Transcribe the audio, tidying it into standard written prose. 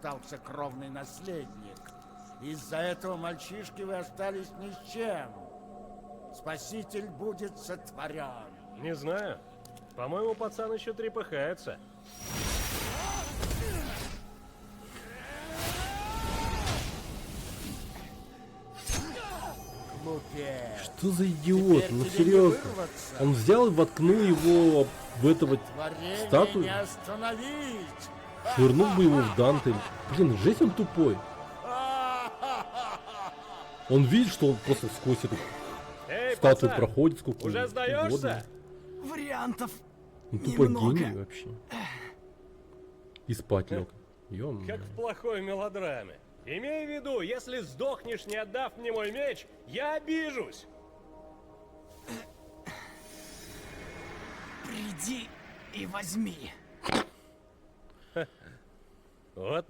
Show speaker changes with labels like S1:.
S1: остался кровный наследник. Из-за этого мальчишки вы остались ни с чем. Спаситель будет сотворен.
S2: Не знаю. По-моему, пацан еще трепыхается.
S1: Глупец.
S3: Что за идиот?
S1: Теперь
S3: Ну
S1: тебе не
S3: серьезно.
S1: вырваться.
S3: Он взял и воткнул его в этого
S1: Творение
S3: статую.
S1: не остановить.
S3: Швырнул бы его в Данте. Блин, жесть он тупой. Он видит, что он просто сквозь эту
S2: Эй,
S3: статую
S2: пацан,
S3: проходит, сколько
S2: уже
S3: угодно.
S2: сдаешься?
S4: Вариантов
S3: Ну, тупо
S4: немного.
S3: гений вообще. И спать лег. Ё-моё.
S2: Как в плохой мелодраме. Имей в виду, если сдохнешь, не отдав мне мой меч, я обижусь.
S4: Приди и возьми.
S2: Вот